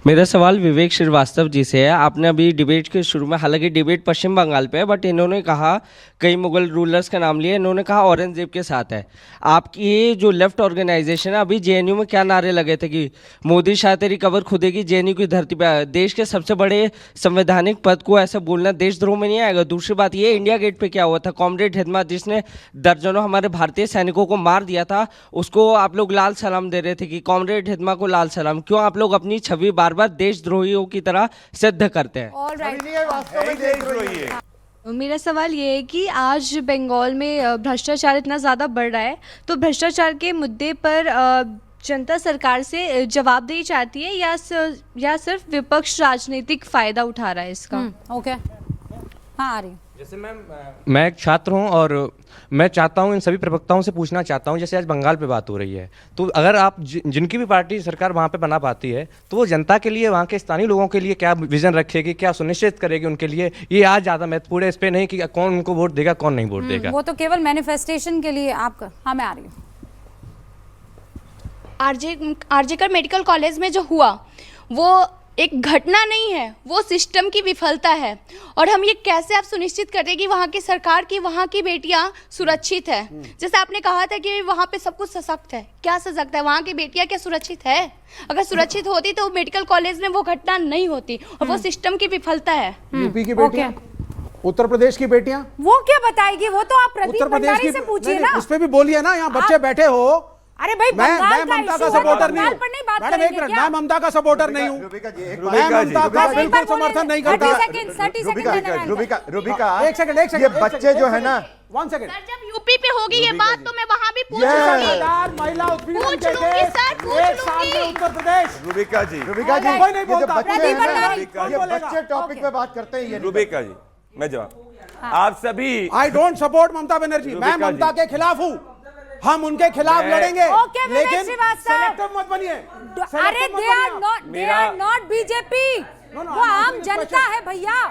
मेरा सवाल विवेक श्रीवास्तव जी से है। आपने अभी डिबेट के शुरू में, हालांकि डिबेट पश्चिम बंगाल पे है, बट इन्होंने कहा कई मुगल रूलर्स का नाम लिया, इन्होंने कहा औरंगजेब के साथ है। आपकी ये जो लेफ्ट ऑर्गेनाइजेशन है, अभी जेएनयू में क्या नारे लगे थे कि मोदी शाह तेरी कबर खुदेगी, जेएनयू की धरती पर। देश के सबसे बड़े संवैधानिक पद को ऐसा बोलना देशद्रोह में नहीं आएगा? दूसरी बात ये, इंडिया गेट पे क्या हुआ था? कॉमरेड हिदमा जिसने दर्जनों हमारे भारतीय सैनिकों को मार दिया था, उसको आप लोग लाल सलाम दे रहे थे कि कॉमरेड हिदमा को लाल सलाम। क्यों आप लोग अपनी छवि बार बार देशद्रोहियों की तरह सिद्ध करते हैं? मेरा सवाल ये है कि आज बंगाल में भ्रष्टाचार इतना ज़्यादा बढ़ रहा है, तो भ्रष्टाचार के मुद्दे पर जनता सरकार से जवाबदेही चाहती है या सिर्फ विपक्ष राजनीतिक फ़ायदा उठा रहा है इसका? ओके, हाँ आ रही। जैसे मैं एक छात्र हूं और मैं चाहता हूं, इन सभी प्रवक्ताओं से पूछना चाहता हूं, जैसे आज बंगाल पे बात हो रही है, तो अगर आप जिनकी भी पार्टी सरकार वहां पे बना पाती है, तो वो जनता के लिए, वहां के स्थानीय लोगों के लिए क्या विजन रखेगी, क्या सुनिश्चित करेगी उनके लिए? ये आज ज़्यादा महत्वपूर्ण है, इस पर नहीं कि कौन उनको वोट देगा कौन नहीं वोट देगा। वो तो केवल मैनिफेस्टेशन के लिए आपका। हाँ मैं आ रही हूँ। आरजेकर मेडिकल कॉलेज में जो हुआ वो एक घटना नहीं है, वो सिस्टम की विफलता है। और हम ये कैसे आप सुनिश्चित करें कि वहाँ की सरकार की वहाँ की बेटियाँ सुरक्षित है? जैसे आपने कहा था कि वहाँ पे सब कुछ सशक्त है, क्या सशक्त है? वहाँ की बेटियाँ क्या सुरक्षित है? अगर सुरक्षित होती तो मेडिकल कॉलेज में वो घटना नहीं होती, और वो सिस्टम की विफलता है। यूपी की बेटियाँ, उत्तर प्रदेश की बेटियाँ, वो क्या बताएगी? वो तो आप प्रदीप भंडारी से पूछिए ना। उस पे भी बोलिए ना, यहाँ बच्चे बैठे हो। अरे भाई, मैं ममता का सपोर्टर नहीं हूँ। मैडम एक मिनट, मैं ममता का सपोर्टर नहीं हूँ। मैं ममता का बिल्कुल समर्थन नहीं करता। एक सेकंड, ये बच्चे जो है ना, 1 सेकंड। सर जब यूपी पे होगी ये बात तो मैं वहाँ भी पूछ लूंगी। महिला उत्पीड़न पूछ लूंगी सर, पूछ एक साल में लूंगी। उत्तर प्रदेश। रुबिका जी, कोई नहीं बोलता। ये बच्चे टॉपिक पे बात करते हैं। ये रुबिका जी, मैं जवाब आप सभी। I don't support Mamata Banerjee. मैं ममता के खिलाफ हूँ, हम उनके खिलाफ लड़ेंगे, लेकिन सेलेक्टिव मत बनिए। अरे दे आर नॉट बीजेपी, वो आम जनता है भैया।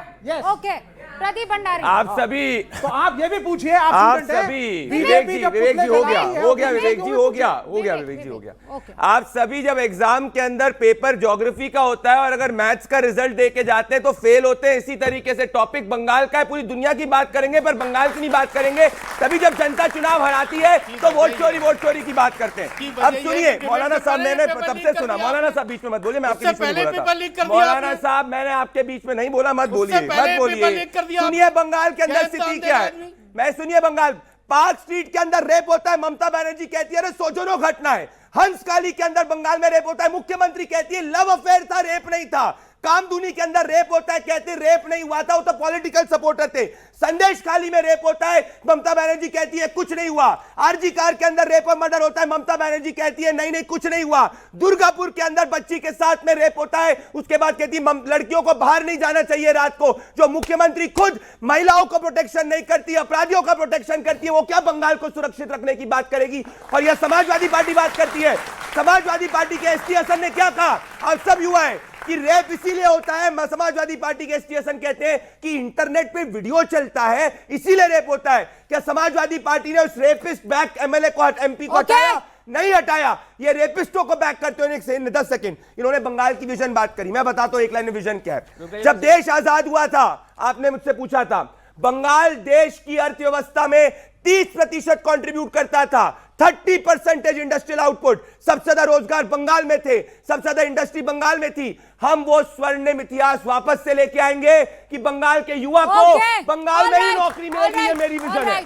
ओके, प्रदीप भंडारी। आप सभी, तो आप ये भी पूछिए, आप सभी, विवेक जी हो गया विवेक जी हो गया। आप सभी जब एग्जाम के अंदर पेपर ज्योग्राफी का होता है और अगर मैथ्स का रिजल्ट दे के जाते हैं तो फेल होते हैं। इसी तरीके से टॉपिक बंगाल का है, पूरी दुनिया की बात करेंगे पर बंगाल की नहीं बात करेंगे। तभी जब जनता चुनाव हराती है तो वोट चोरी की बात करते हैं। अब सुनिए मौलाना साहब, मैंने तब से सुना। मौलाना साहब बीच में मत बोलिए, मैं आपके बीच में बोला था। मौलाना साहब मैंने आपके बीच में नहीं बोला, मत बोलिए। सुनिए बंगाल के अंदर स्थिति क्या है, मैं सुनिए बंगाल पार्क स्ट्रीट के अंदर रेप होता है, ममता बनर्जी कहती है अरे सोजनो घटना है। हंसकाली के अंदर बंगाल में रेप होता है, मुख्यमंत्री कहती है लव अफेयर था, रेप नहीं था। कामधुनी के अंदर रेप होता है, कहते रेप नहीं हुआ था, वो तो पॉलिटिकल सपोर्टर थे। संदेश खाली में रेप होता है, ममता बनर्जी कहती है कुछ नहीं हुआ। आरजी कार के अंदर रेप और मर्डर होता है, ममता बनर्जी कहती है नहीं कुछ नहीं हुआ। दुर्गापुर के अंदर बच्ची के साथ में रेप होता है, उसके बाद कहती है लड़कियों को बाहर नहीं जाना चाहिए रात को। जो मुख्यमंत्री खुद महिलाओं को प्रोटेक्शन नहीं करती, अपराधियों का प्रोटेक्शन करती है, वो क्या बंगाल को सुरक्षित रखने की बात करेगी? और यह समाजवादी पार्टी बात करती है। समाजवादी पार्टी के एसटी हसन ने क्या कहा? अब सब युवा है कि रेप इसीलिए होता है, समाजवादी पार्टी के एसटी हसन कहते हैं कि इंटरनेट पे वीडियो चलता है इसीलिए रेप होता है। क्या समाजवादी पार्टी ने उस रेपिस्ट बैक एमएलए को, एमपी को हटाया? नहीं हटाया। ये रेपिस्टों को बैक करते हुए 10 सेकंड इन्होंने बंगाल की विजन बात करी। मैं बताता हूं एक लाइन में विजन क्या है। जब देश आजाद हुआ था, आपने मुझसे पूछा था, बंगाल देश की अर्थव्यवस्था में 30% कंट्रीब्यूट करता था। 30% इंडस्ट्रियल आउटपुट, सबसे ज्यादा रोजगार बंगाल में थे, सबसे ज्यादा इंडस्ट्री बंगाल में थी। हम वो स्वर्णिम इतिहास वापस से लेके आएंगे कि बंगाल के युवा को बंगाल में ही नौकरी मिलेगी। ये मेरी विजन है।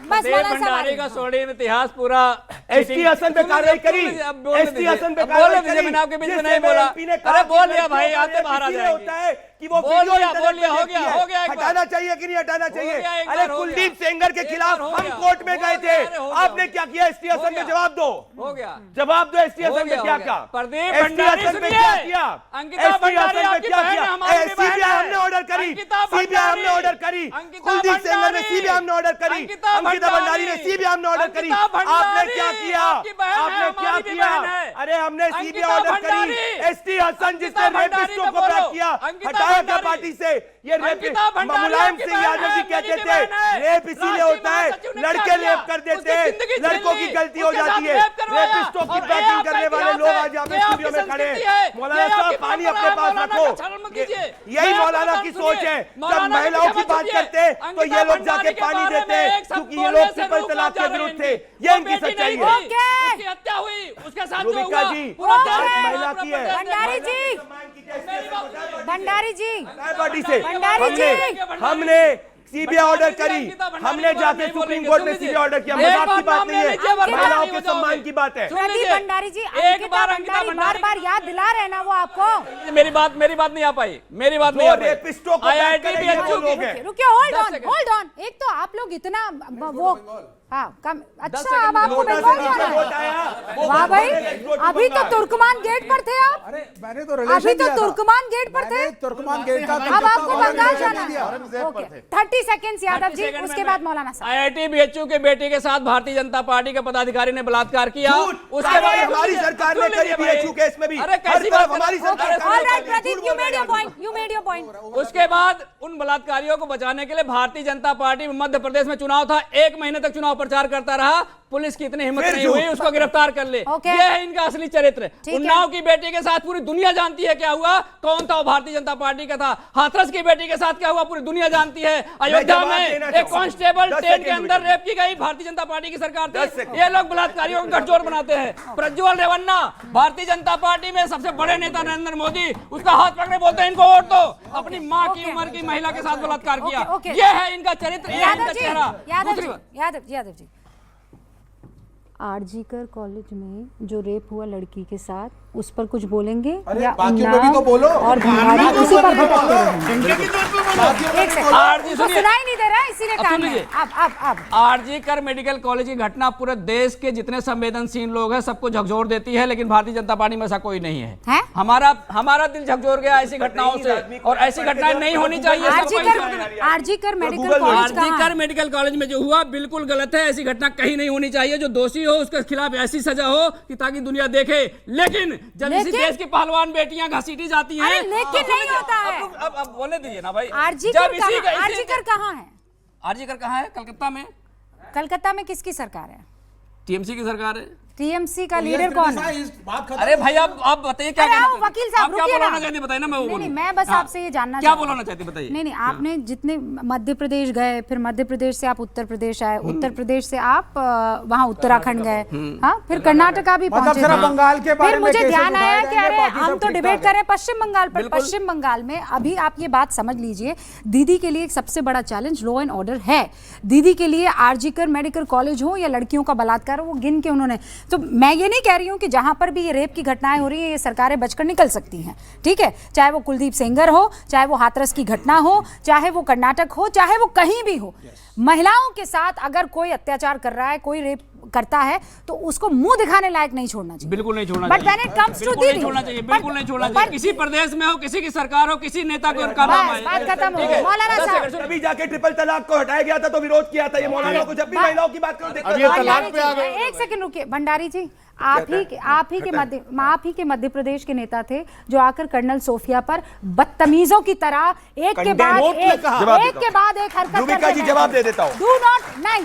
भंडारी का स्वर्णिम इतिहास पूरा एसटी हसन पे कार्रवाई करी, एसटी हसन पे कार्रवाई करी। मैंने आपके बीच में नहीं बोला। अरे बोल लिया भाई, आते बाहर आ जाएंगे। होता है कि वो बोल लिया हो गया। हटाना चाहिए कि नहीं हटाना चाहिए? अरे कुलदीप सेंगर के खिलाफ हम कोर्ट में गए थे, आपने क्या किया? एसटी हसन में जवाब दो, हो गया जवाब दो। एसटी हसन में क्या किया? प्रदीप भंडारी में क्या किया? अंकिता भंडारी आपकी बहन है, हमारी भी बहन है। सीबीआई हमने ऑर्डर करी, सीबीआई हमने ऑर्डर करी। कुलदीप सेंगर ने सीबीआई हमने ऑर्डर करी, अंकिता भंडारी ने सीबीआई हमने ऑर्डर करी। आपने क्या किया? आपने क्या किया? अरे हमने सीबीआई ऑर्डर करी, एसटी हसन जिसने रेपिस्टों को बैक किया, हटाया क्या पार्टी से? ये मुलायम सिंह यादव जी कहते थे रेप इसीलिए होता है, लड़के रेप कर देते हैं, लड़कों की गलती हो जाती है। रेपिस्टों की बैकिंग करने वाले लोग आज यहाँ पे स्टूडियो में खड़े हैं। मौलाना साहब पानी अपने पास रखो, यही मौलाना की सोच है। जब महिलाओं की बात करते हैं तो ये लोग जाके पानी देते हैं, क्योंकि ये लोग ट्रिपल तलाक के विरुद्ध थे। ये इनकी सच्चाई है। उसकी हत्या हुई, उसके साथ जो रूबिका हुआ जी, पूरा बात महिला की है। भंडारी जी पार्टी से भंडारी जी हमने सीबीआई ऑर्डर करी, हमने जाके सुप्रीम कोर्ट में सीबीआई ऑर्डर किया। मजाक की बात नहीं है, महिलाओं के सम्मान की बात है। प्रदीप भंडारी जी, अंकिता भंडारी बार-बार याद दिला रहे ना वो आपको। मेरी बात नहीं आ पाई, मेरी बात नहीं आ पाई। रेपिस्टों को बैक करेंगे वो लोग हैं। रुकिए, होल्ड ऑन। एक तो आप लोग इतना वो कम, अच्छा अब आपको बंगाल जाना है? वाह भाई, अभी तो तुर्कमान गेट पर थे आप। अरे मैंने तो अभी तो तुर्कमान गेट पर थे, तुर्कमान गेट का अब आपको बंगाल जाना है। 30 सेकंड्स यादव जी, उसके बाद मौलाना साहब। IIT BHU के बेटे के साथ भारतीय जनता पार्टी के पदाधिकारी ने बलात्कार किया, उसके बाद हमारी सरकार ने करी BHU केस में भी। अरे कैसी बात हमारी सरकार। Alright Pradeep, you made your point. उसके बाद उन बलात्कारियों को बचाने के लिए भारतीय जनता पार्टी मध्य प्रदेश में चुनाव था, 1 महीने तक चुनाव प्रचार करता रहा, पुलिस की इतनी हिम्मत नहीं हुई उसको गिरफ्तार कर ले। ये है इनका असली चरित्र। उन्नाव की बेटी के साथ पूरी दुनिया जानती है क्या हुआ, कौन था वो भारतीय जनता पार्टी का था। हाथरस की बेटी के साथ क्या हुआ पूरी दुनिया जानती है। अयोध्या में एक कांस्टेबल ट्रेन के अंदर रेप की गई, भारतीय जनता पार्टी की सरकार थी। ये लोग बलात्कारियों को गठजोड़ बनाते हैं। प्रज्वल रेवन्ना, भारतीय जनता पार्टी में सबसे बड़े नेता नरेंद्र मोदी, उसका हाथ पकड़े बोलते हैं इनको वोट दो। अपनी माँ की उम्र की महिला के साथ बलात्कार किया। ये है इनका चरित्र, ये है इनका चेहरा। यादव जी, आरजीकर कॉलेज में जो रेप हुआ लड़की के साथ, उस पर कुछ बोलेंगे या बाकियों में भी तो बोलो। और भंडारी उसी पर भटकते रहेंगे। सुनाई नहीं दे रहा है, इसीलिए काम है। अब आरजीकर मेडिकल कॉलेज की घटना पूरे देश के जितने संवेदनशील लोग हैं सबको झकझोर देती है, लेकिन भारतीय जनता पार्टी में ऐसा कोई नहीं है। हमारा दिल झकझोर गया ऐसी घटनाओं से, और ऐसी घटनाएं नहीं होनी चाहिए। आरजीकर मेडिकल कॉलेज में जो हुआ बिल्कुल गलत है, ऐसी घटना कहीं नहीं होनी चाहिए। जो दोषी हो उसके खिलाफ ऐसी सजा हो कि ताकि दुनिया देखे। लेकिन जब इसी देश की पहलवान बेटियां घसीटी जाती हैं, लेकिन नहीं होता है। अब बोलने दीजिए ना भाई। आरजीकर कहाँ है? आरजीकर कहाँ है? कलकत्ता में किसकी सरकार है? टीएमसी की सरकार है। टीएमसी का लीडर कौन है? अरे भाई आप बताइए क्या वकील साहब क्या बोलना चाहते बताइए ना। नहीं, मैं बस आपसे ये जानना क्या बोलना चाहते बताइए। नहीं, आपने जितने मध्य प्रदेश गए, फिर मध्य प्रदेश से आप उत्तर प्रदेश आए, उत्तर प्रदेश से आप वहाँ उत्तराखंड गए, हाँ, फिर कर्नाटका भी पहुंचे। बंगाल के बारे फिर मुझे ध्यान आया कि अरे हम तो डिबेट कर रहे हैं पश्चिम बंगाल पर। पश्चिम बंगाल में अभी आप ये बात समझ लीजिए, दीदी के लिए एक सबसे बड़ा चैलेंज लॉ एंड ऑर्डर है। दीदी के लिए आरजीकर मेडिकल कॉलेज हो या लड़कियों का बलात्कार हो, वो गिन के उन्होंने, तो मैं ये नहीं कह रही हूं कि जहां पर भी ये रेप की घटनाएं हो रही है ये सरकारें बचकर निकल सकती हैं, ठीक है, चाहे वो कुलदीप सेंगर हो, चाहे वो हाथरस की घटना हो, चाहे वो कर्नाटक हो, चाहे वो कहीं भी हो। महिलाओं के साथ अगर कोई अत्याचार कर रहा है, कोई रेप करता है, तो उसको मुंह दिखाने लायक नहीं छोड़ना चाहिए। बिल्कुल नहीं छोड़ना चाहिए। But when it comes to बिल्कुल नहीं छोड़ना चाहिए, बिल्कुल नहीं छोड़ना चाहिए। किसी प्रदेश में हो, किसी की सरकार हो, किसी नेता को का नाम है। बात खत्म हो गई। मौलाना साहब, अभी जाके ट्रिपल तलाक को हटाया गया था तो विरोध किया था ये मौलाना को। जब भी महिलाओं की बात करो देखो एक सेकंड रुकिए। भंडारी जी, आप ही के मध्य प्रदेश के नेता थे जो आकर कर्नल सोफिया पर बदतमीजों की तरह एक के बाद एक हरकत। जवाब दे देता हूं। डू नॉट नहीं